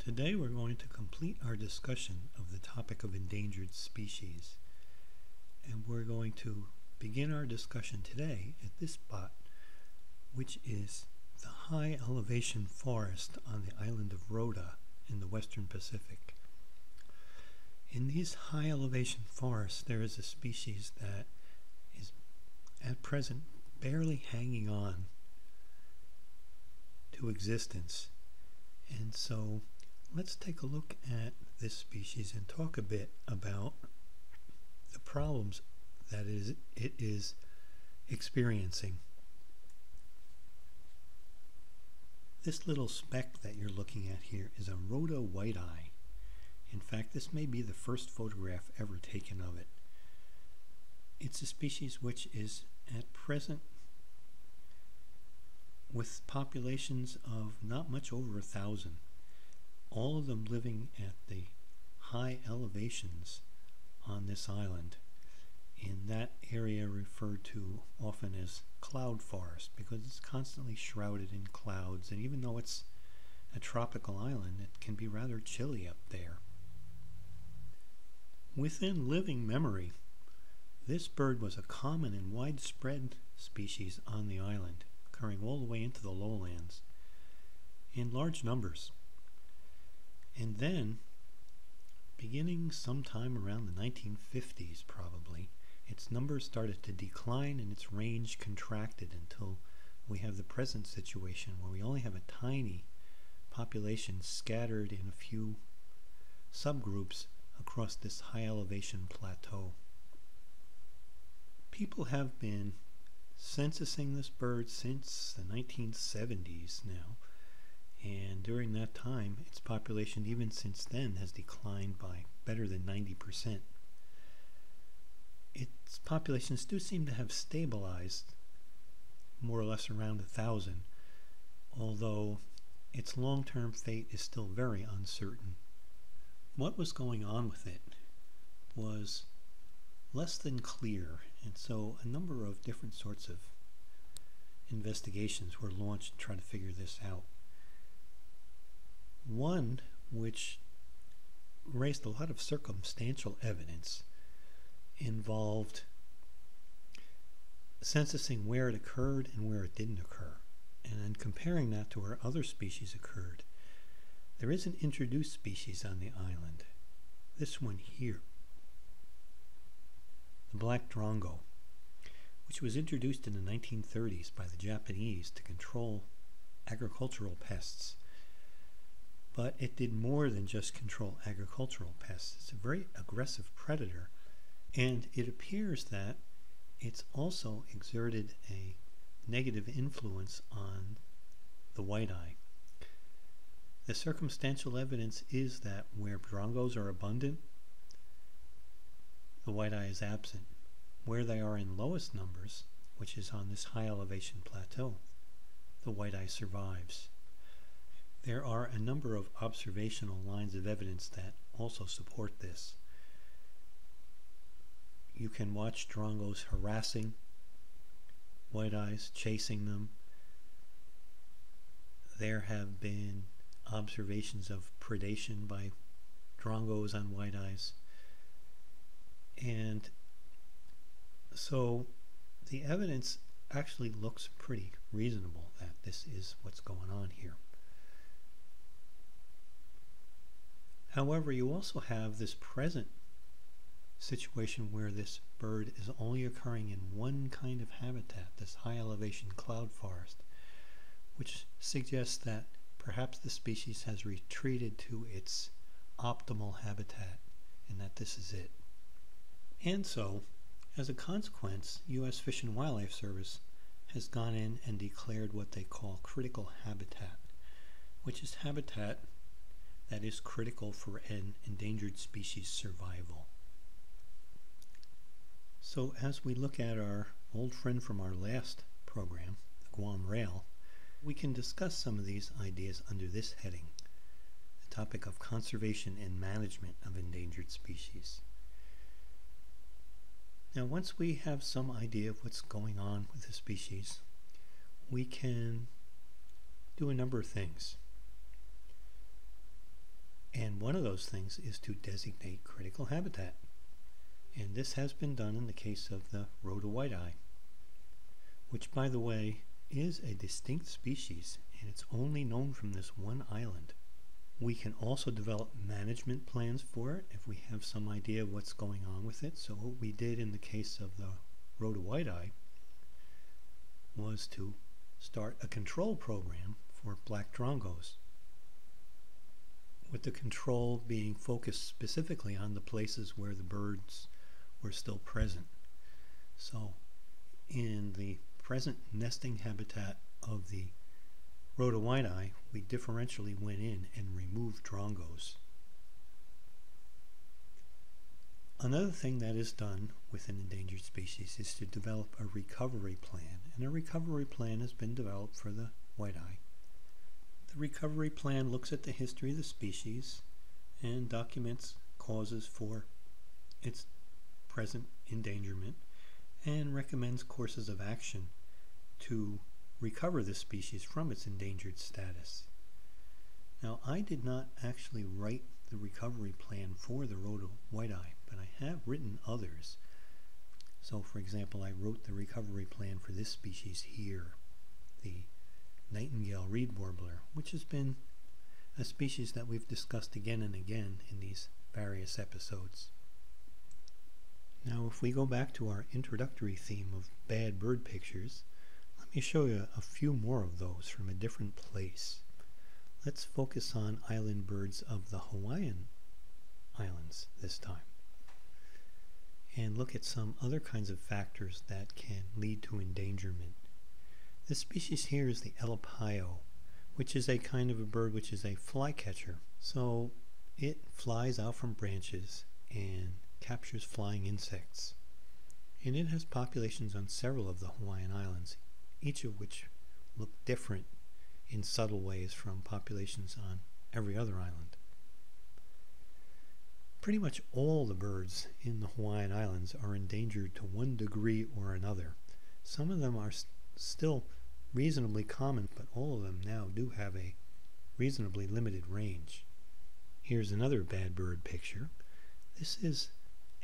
Today we're going to complete our discussion of the topic of endangered species, and we're going to begin our discussion today at this spot, which is the high elevation forest on the island of Rota in the western Pacific. In these high elevation forests there is a species that is at present barely hanging on to existence, and so let's take a look at this species and talk a bit about the problems that it is experiencing. This little speck that you're looking at here is a Rota white-eye. In fact, this may be the first photograph ever taken of it. It's a species which is at present with populations of not much over 1,000. All of them living at the high elevations on this island, in that area referred to often as cloud forest because it's constantly shrouded in clouds, and even though it's a tropical island, it can be rather chilly up there. Within living memory, this bird was a common and widespread species on the island, occurring all the way into the lowlands in large numbers. And then, beginning sometime around the 1950s probably, its numbers started to decline and its range contracted until we have the present situation where we only have a tiny population scattered in a few subgroups across this high elevation plateau. People have been censusing this bird since the 1970s now. And during that time, its population, even since then, has declined by better than 90%. Its populations do seem to have stabilized more or less around 1,000, although its long-term fate is still very uncertain. What was going on with it was less than clear, and so a number of different sorts of investigations were launched to try to figure this out. One which raised a lot of circumstantial evidence involved censusing where it occurred and where it didn't occur, and then comparing that to where other species occurred. There is an introduced species on the island, this one here, the black drongo, which was introduced in the 1930s by the Japanese to control agricultural pests. But it did more than just control agricultural pests. It's a very aggressive predator, and it appears that it's also exerted a negative influence on the white-eye. The circumstantial evidence is that where drongos are abundant, the white-eye is absent. Where they are in lowest numbers, which is on this high elevation plateau, the white-eye survives. There are a number of observational lines of evidence that also support this. You can watch drongos harassing white-eyes, chasing them. There have been observations of predation by drongos on white-eyes. And so the evidence actually looks pretty reasonable that this is what's going on here. However, you also have this present situation where this bird is only occurring in one kind of habitat, this high elevation cloud forest, which suggests that perhaps the species has retreated to its optimal habitat and that this is it. And so, as a consequence, U.S. Fish and Wildlife Service has gone in and declared what they call critical habitat, which is habitat that is critical for an endangered species survival. So as we look at our old friend from our last program, the Guam Rail, we can discuss some of these ideas under this heading, the topic of conservation and management of endangered species. Now, once we have some idea of what's going on with the species, we can do a number of things. And one of those things is to designate critical habitat. And this has been done in the case of the rhoda white-eye, which, by the way, is a distinct species, and it's only known from this one island. We can also develop management plans for it if we have some idea of what's going on with it. So what we did in the case of the rhoda white-eye was to start a control program for black drongos, with the control being focused specifically on the places where the birds were still present. So in the present nesting habitat of the rhoda white-eye, we differentially went in and removed drongos. Another thing that is done with an endangered species is to develop a recovery plan, and a recovery plan has been developed for the white-eye. The recovery plan looks at the history of the species and documents causes for its present endangerment and recommends courses of action to recover the species from its endangered status. Now, I did not actually write the recovery plan for the rhoda white-eye, but I have written others. So, for example, I wrote the recovery plan for this species here, the nightingale reed warbler, which has been a species that we've discussed again and again in these various episodes. Now, if we go back to our introductory theme of bad bird pictures, let me show you a few more of those from a different place. Let's focus on island birds of the Hawaiian Islands this time, and look at some other kinds of factors that can lead to endangerment. This species here is the elepaio, which is a kind of a bird which is a flycatcher. So it flies out from branches and captures flying insects. And it has populations on several of the Hawaiian Islands, each of which look different in subtle ways from populations on every other island. Pretty much all the birds in the Hawaiian Islands are endangered to one degree or another. Some of them are still reasonably common, but all of them now do have a reasonably limited range. Here's another bad bird picture. This is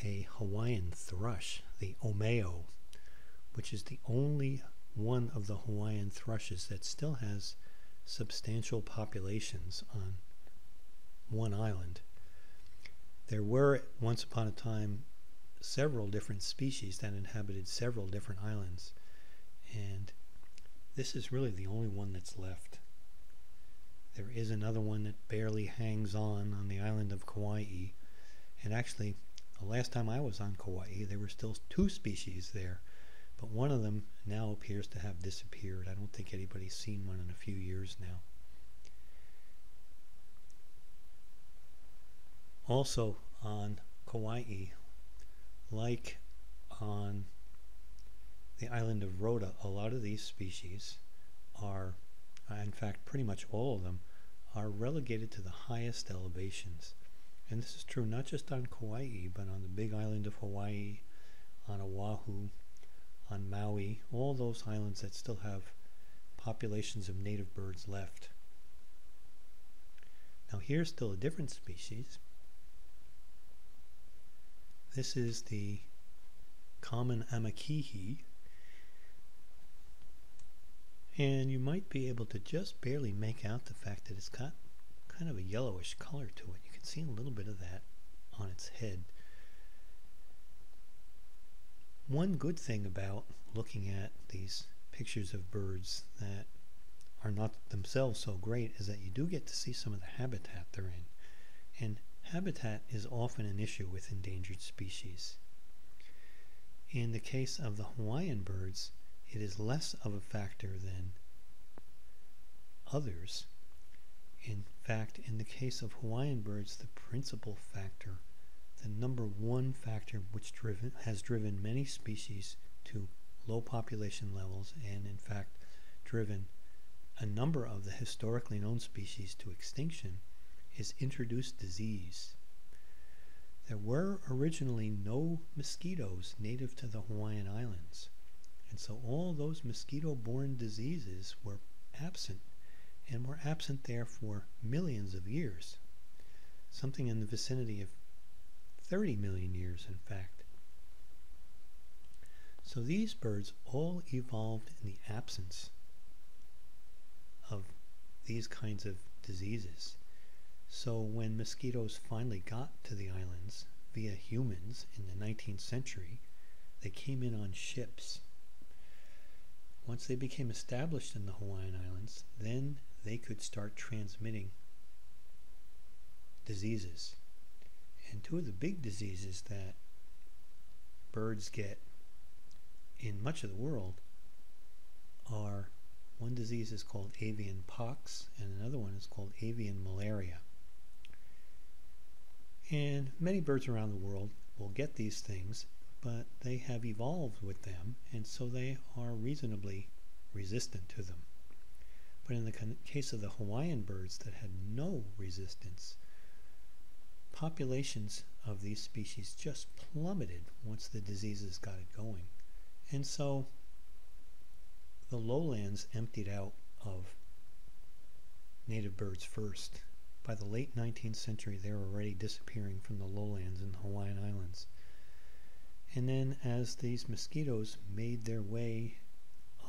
a Hawaiian thrush, the omeo, which is the only one of the Hawaiian thrushes that still has substantial populations on one island. There were once upon a time several different species that inhabited several different islands, and this is really the only one that's left. There is another one that barely hangs on the island of Kauai, and actually the last time I was on Kauai there were still two species there, but one of them now appears to have disappeared. I don't think anybody's seen one in a few years now. Also on Kauai, like on the island of Rhoda, a lot of these species are, in fact pretty much all of them, are relegated to the highest elevations. And this is true not just on Kauai, but on the big island of Hawaii, on Oahu, on Maui, all those islands that still have populations of native birds left. Now here's still a different species. This is the common amakihi, and you might be able to just barely make out the fact that it's got kind of a yellowish color to it. You can see a little bit of that on its head. One good thing about looking at these pictures of birds that are not themselves so great is that you do get to see some of the habitat they're in. And habitat is often an issue with endangered species. In the case of the Hawaiian birds, it is less of a factor than others. In fact, in the case of Hawaiian birds, the principal factor, the number one factor which has driven many species to low population levels, and in fact driven a number of the historically known species to extinction, is introduced disease. There were originally no mosquitoes native to the Hawaiian Islands, and so all those mosquito-borne diseases were absent, and were absent there for millions of years. something in the vicinity of 30 million years, in fact. So these birds all evolved in the absence of these kinds of diseases. So when mosquitoes finally got to the islands via humans in the 19th century, they came in on ships. Once they became established in the Hawaiian Islands, then they could start transmitting diseases. And two of the big diseases that birds get in much of the world are, one disease is called avian pox and another one is called avian malaria. And many birds around the world will get these things, but they have evolved with them, and so they are reasonably resistant to them. But in the case of the Hawaiian birds that had no resistance, populations of these species just plummeted once the diseases got it going. And so the lowlands emptied out of native birds first. By the late 19th century, they were already disappearing from the lowlands in the Hawaiian Islands. And then as these mosquitoes made their way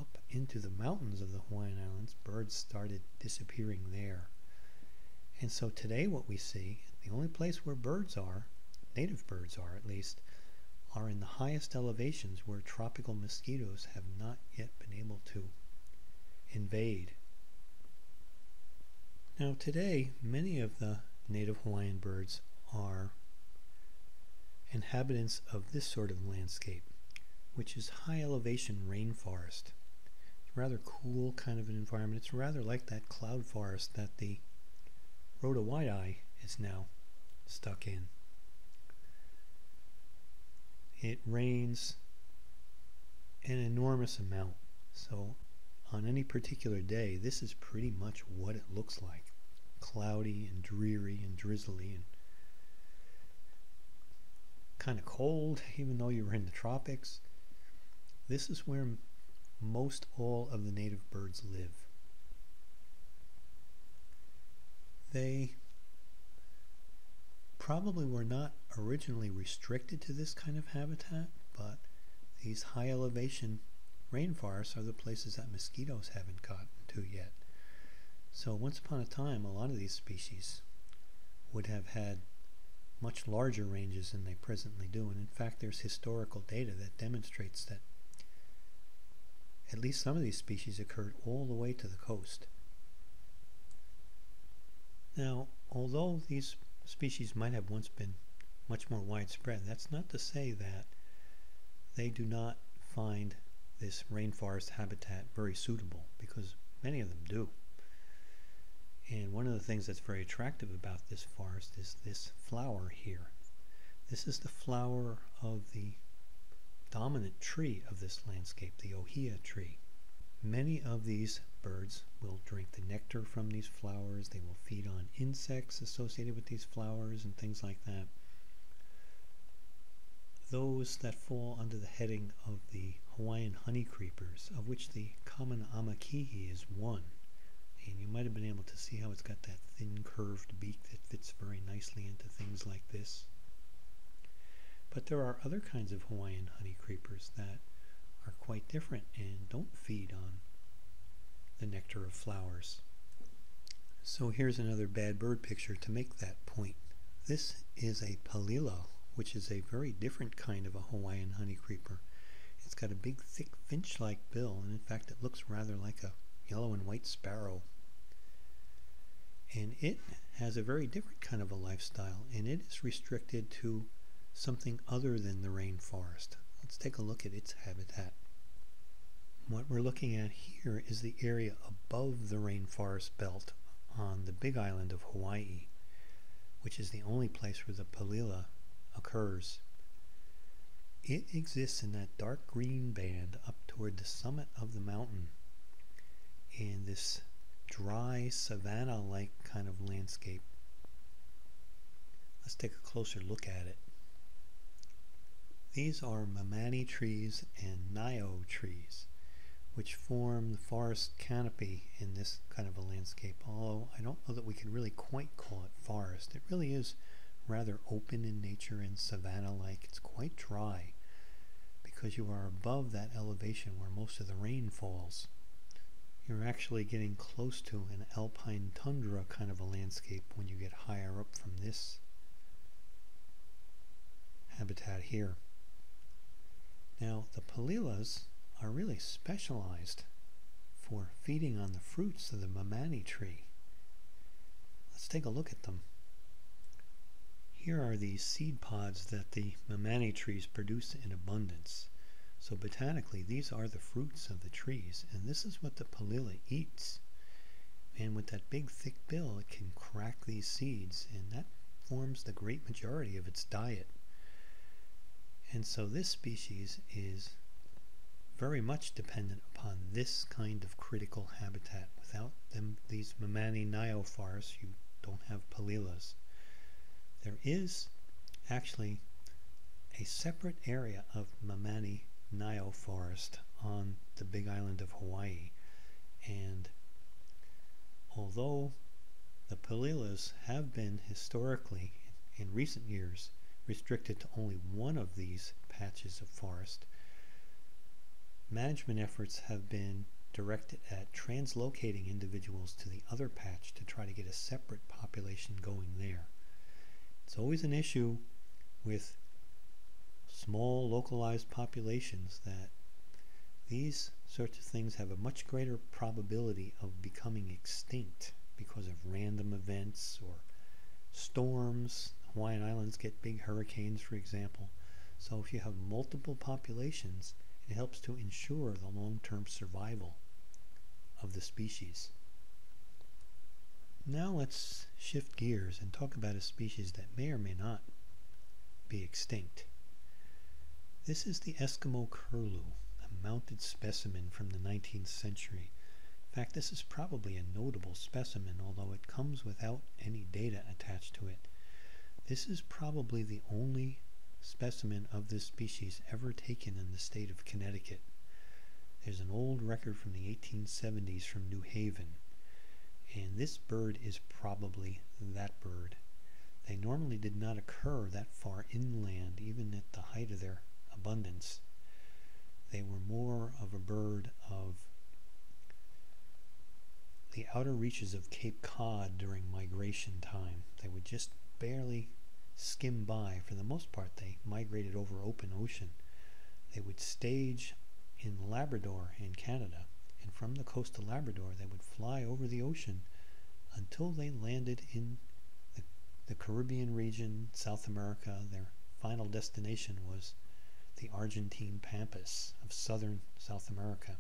up into the mountains of the Hawaiian Islands, birds started disappearing there. And so today what we see, the only place where birds are, native birds are at least, are in the highest elevations where tropical mosquitoes have not yet been able to invade. Now today, many of the native Hawaiian birds are inhabitants of this sort of landscape, which is high elevation rainforest. It's a rather cool kind of an environment. It's rather like that cloud forest that the rhoda white-eye is now stuck in. It rains an enormous amount, so on any particular day this is pretty much what it looks like. Cloudy and dreary and drizzly and kind of cold, even though you're in the tropics. This is where most all of the native birds live. They probably were not originally restricted to this kind of habitat, but these high elevation rainforests are the places that mosquitoes haven't gotten to yet. So once upon a time, a lot of these species would have had much larger ranges than they presently do, and in fact there's historical data that demonstrates that at least some of these species occurred all the way to the coast. Now, although these species might have once been much more widespread, that's not to say that they do not find this rainforest habitat very suitable, because many of them do. And one of the things that's very attractive about this forest is this flower here. This is the flower of the dominant tree of this landscape, the ohia tree. Many of these birds will drink the nectar from these flowers. They will feed on insects associated with these flowers and things like that. Those that fall under the heading of the Hawaiian honey creepers, of which the common amakihi is one. And you might have been able to see how it's got that thin curved beak that fits very nicely into things like this. But there are other kinds of Hawaiian honey creepers that are quite different and don't feed on the nectar of flowers. So here's another bad bird picture to make that point. This is a palila, which is a very different kind of a Hawaiian honey creeper. It's got a big, thick, finch-like bill, and in fact it looks rather like a yellow and white sparrow. And it has a very different kind of a lifestyle, and it is restricted to something other than the rainforest. Let's take a look at its habitat. What we're looking at here is the area above the rainforest belt on the big island of Hawaii, which is the only place where the palila occurs. It exists in that dark green band up toward the summit of the mountain, in this dry savanna-like kind of landscape. Let's take a closer look at it. These are mamani trees and nio trees, which form the forest canopy in this kind of a landscape, although I don't know that we could really quite call it forest. It really is rather open in nature and savanna-like. It's quite dry because you are above that elevation where most of the rain falls. You're actually getting close to an alpine tundra kind of a landscape when you get higher up from this habitat here. Now, the palilas are really specialized for feeding on the fruits of the mamani tree. Let's take a look at them. Here are these seed pods that the mamani trees produce in abundance. So botanically, these are the fruits of the trees, and this is what the palila eats. And with that big thick bill, it can crack these seeds, and that forms the great majority of its diet. And so this species is very much dependent upon this kind of critical habitat. Without them, these mamani niophores, you don't have palilas. There is actually a separate area of mamani nioforest on the big island of Hawaii, and although the palilas have been historically, in recent years, restricted to only one of these patches of forest, management efforts have been directed at translocating individuals to the other patch to try to get a separate population going there. It's always an issue with small localized populations that these sorts of things have a much greater probability of becoming extinct because of random events or storms. Hawaiian Islands get big hurricanes, for example. So if you have multiple populations, it helps to ensure the long-term survival of the species. Now let's shift gears and talk about a species that may or may not be extinct. This is the Eskimo curlew, a mounted specimen from the 19th century. In fact, this is probably a notable specimen, although it comes without any data attached to it. This is probably the only specimen of this species ever taken in the state of Connecticut. There's an old record from the 1870s from New Haven, and this bird is probably that bird. They normally did not occur that far inland, even at the height of their abundance. They were more of a bird of the outer reaches of Cape Cod during migration time. They would just barely skim by. For the most part, they migrated over open ocean. They would stage in Labrador in Canada, and from the coast of Labrador they would fly over the ocean until they landed in the Caribbean region, South America. Their final destination was the Argentine pampas of southern South America.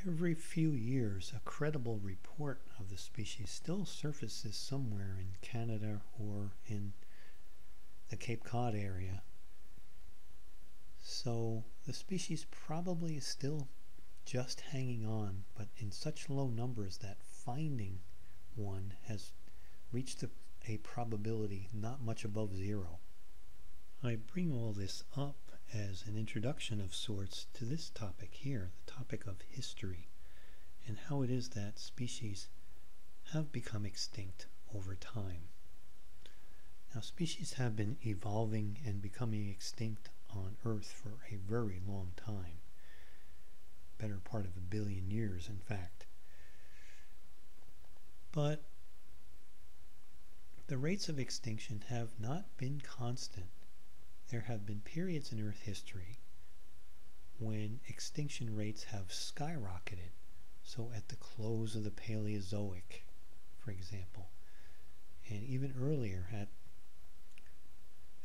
Every few years, a credible report of the species still surfaces somewhere in Canada or in the Cape Cod area. So the species probably is still just hanging on, but in such low numbers that finding one has reached a probability not much above zero. I bring all this up as an introduction of sorts to this topic here, the topic of history, and how it is that species have become extinct over time. Now, species have been evolving and becoming extinct on Earth for a very long time, better part of 1 billion years, in fact. But the rates of extinction have not been constant. There have been periods in Earth history when extinction rates have skyrocketed. So at the close of the Paleozoic, for example, and even earlier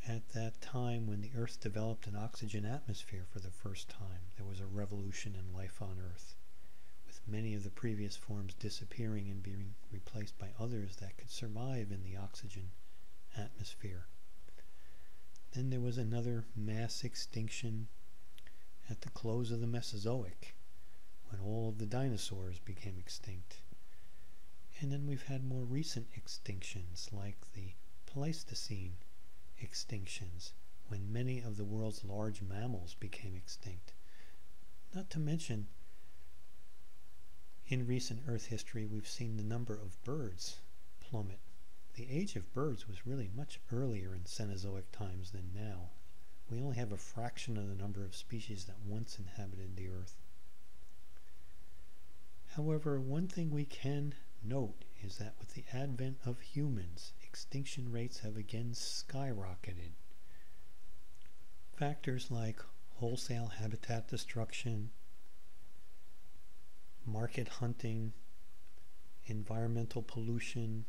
at that time when the Earth developed an oxygen atmosphere for the first time, there was a revolution in life on Earth, with many of the previous forms disappearing and being replaced by others that could survive in the oxygen atmosphere. Then there was another mass extinction at the close of the Mesozoic, when all of the dinosaurs became extinct. And then we've had more recent extinctions, like the Pleistocene extinctions, when many of the world's large mammals became extinct. Not to mention, in recent Earth history, we've seen the number of birds plummet. The age of birds was really much earlier in Cenozoic times than now. We only have a fraction of the number of species that once inhabited the Earth. However, one thing we can note is that with the advent of humans, extinction rates have again skyrocketed. Factors like wholesale habitat destruction, market hunting, environmental pollution,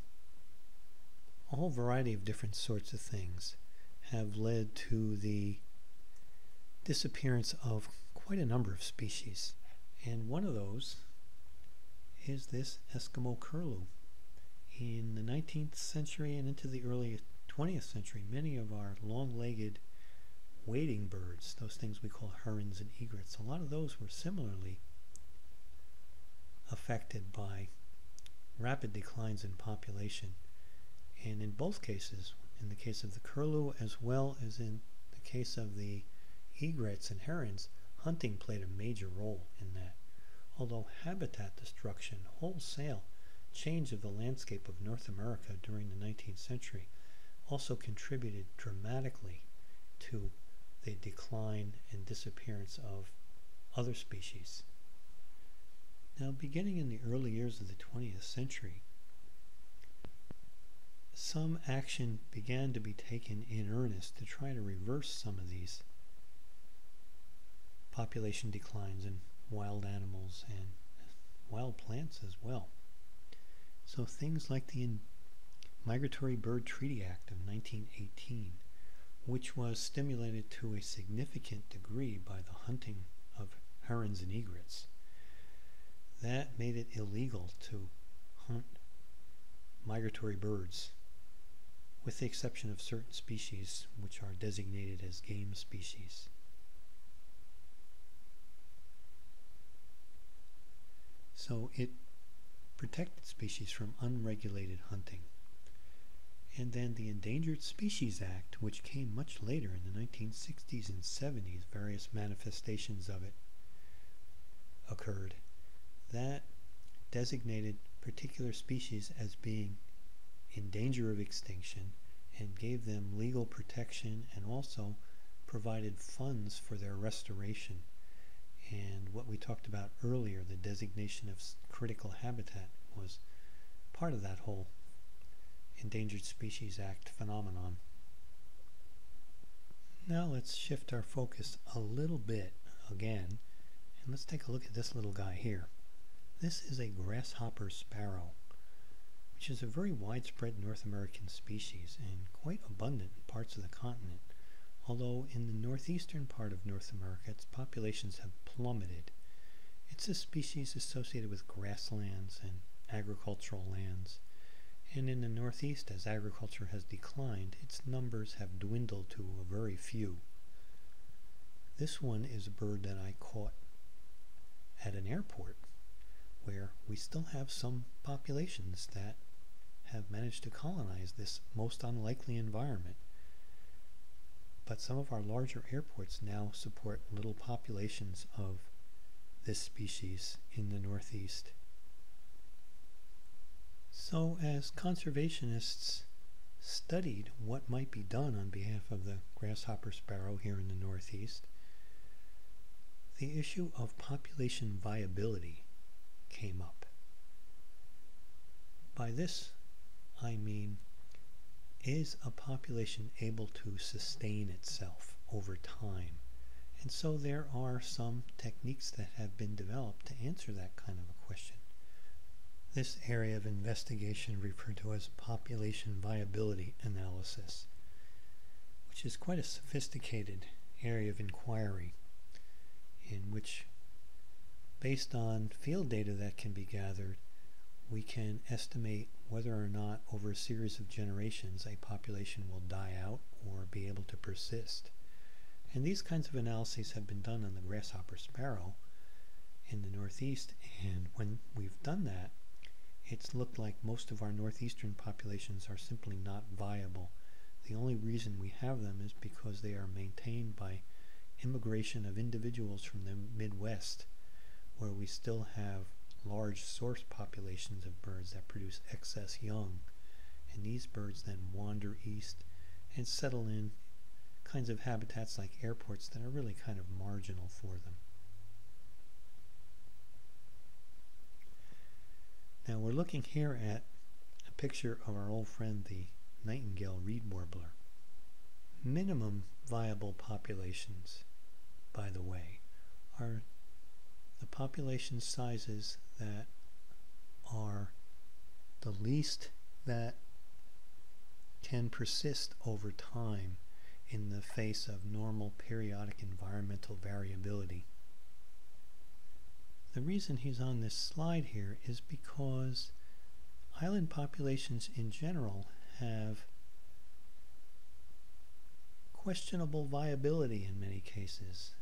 a whole variety of different sorts of things have led to the disappearance of quite a number of species. And one of those is this Eskimo curlew. In the 19th century and into the early 20th century, many of our long-legged wading birds, those things we call herons and egrets, a lot of those were similarly affected by rapid declines in population. And in both cases, in the case of the curlew as well as in the case of the egrets and herons, hunting played a major role in that. Although habitat destruction, wholesale change of the landscape of North America during the 19th century also contributed dramatically to the decline and disappearance of other species. Now, beginning in the early years of the 20th century, some action began to be taken in earnest to try to reverse some of these population declines in wild animals and wild plants as well. So things like the Migratory Bird Treaty Act of 1918, which was stimulated to a significant degree by the hunting of herons and egrets, that made it illegal to hunt migratory birds, with the exception of certain species which are designated as game species. So it protected species from unregulated hunting. And then the Endangered Species Act, which came much later in the 1960s and 70s, various manifestations of it occurred, that designated particular species as being in danger of extinction and gave them legal protection and also provided funds for their restoration. And what we talked about earlier, the designation of critical habitat, was part of that whole Endangered Species Act phenomenon. Now let's shift our focus a little bit again, and let's take a look at this little guy here. This is a grasshopper sparrow, which is a very widespread North American species and quite abundant in parts of the continent, although in the northeastern part of North America its populations have plummeted. It's a species associated with grasslands and agricultural lands, and in the northeast, as agriculture has declined, its numbers have dwindled to a very few. This one is a bird that I caught at an airport, where we still have some populations that have managed to colonize this most unlikely environment. But some of our larger airports now support little populations of this species in the Northeast. So as conservationists studied what might be done on behalf of the grasshopper sparrow here in the Northeast, the issue of population viability came up. By this, I mean, is a population able to sustain itself over time? And so there are some techniques that have been developed to answer that kind of a question. This area of investigation referred to as population viability analysis, which is quite a sophisticated area of inquiry in which, based on field data that can be gathered, we can estimate whether or not over a series of generations a population will die out or be able to persist. And these kinds of analyses have been done on the grasshopper sparrow in the Northeast, and when we've done that, it's looked like most of our northeastern populations are simply not viable. The only reason we have them is because they are maintained by immigration of individuals from the Midwest, where we still have large source populations of birds that produce excess young, and these birds then wander east and settle in kinds of habitats like airports that are really kind of marginal for them. Now we're looking here at a picture of our old friend the nightingale reed warbler. Minimum viable populations, by the way, are the population sizes that are the least that can persist over time in the face of normal periodic environmental variability. The reason he's on this slide here is because island populations in general have questionable viability in many cases.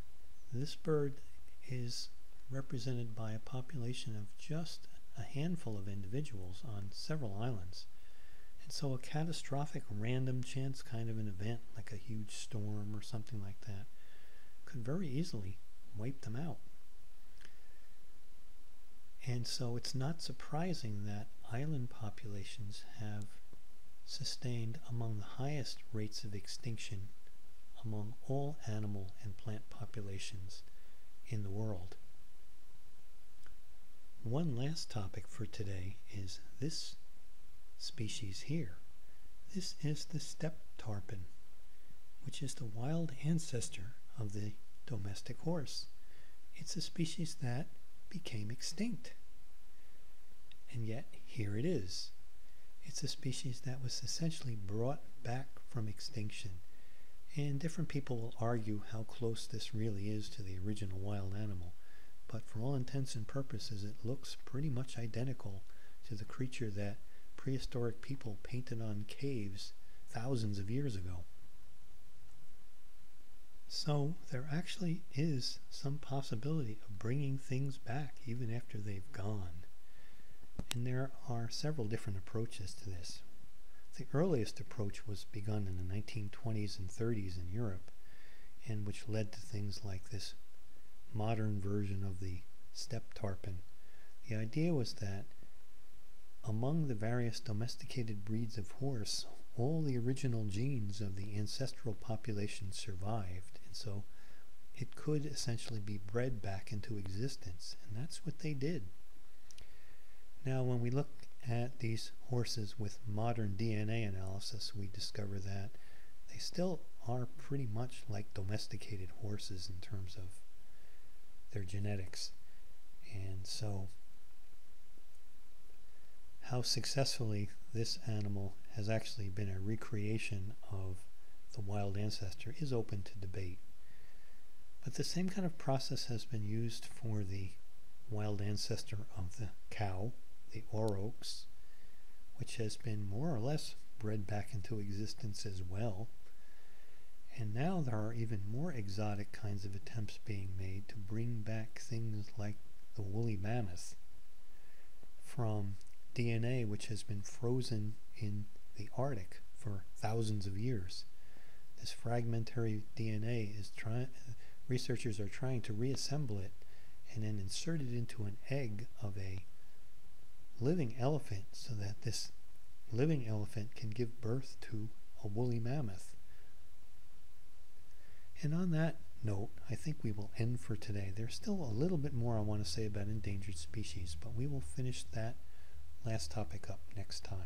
This bird is represented by a population of just a handful of individuals on several islands. And so a catastrophic random chance kind of an event, like a huge storm or something like that, could very easily wipe them out. And so it's not surprising that island populations have sustained among the highest rates of extinction among all animal and plant populations in the world. One last topic for today is this species here. This is the steppe tarpon, which is the wild ancestor of the domestic horse. It's a species that became extinct, and yet here it is. It's a species that was essentially brought back from extinction, and different people will argue how close this really is to the original wild animal, but for all intents and purposes it looks pretty much identical to the creature that prehistoric people painted on caves thousands of years ago. So there actually is some possibility of bringing things back even after they've gone. And there are several different approaches to this. The earliest approach was begun in the 1920s and 30s in Europe, and which led to things like this modern version of the steppe tarpon. The idea was that among the various domesticated breeds of horse, all the original genes of the ancestral population survived, and so it could essentially be bred back into existence, and that's what they did. Now when we look at these horses with modern DNA analysis, we discover that they still are pretty much like domesticated horses in terms of their genetics. And so how successfully this animal has actually been a recreation of the wild ancestor is open to debate. But the same kind of process has been used for the wild ancestor of the cow, the aurochs, which has been more or less bred back into existence as well. And now there are even more exotic kinds of attempts being made to bring back things like the woolly mammoth from DNA which has been frozen in the Arctic for thousands of years. This fragmentary DNA is researchers are trying to reassemble it and then insert it into an egg of a living elephant so that this living elephant can give birth to a woolly mammoth. And on that note, I think we will end for today. There's still a little bit more I want to say about endangered species, but we will finish that last topic up next time.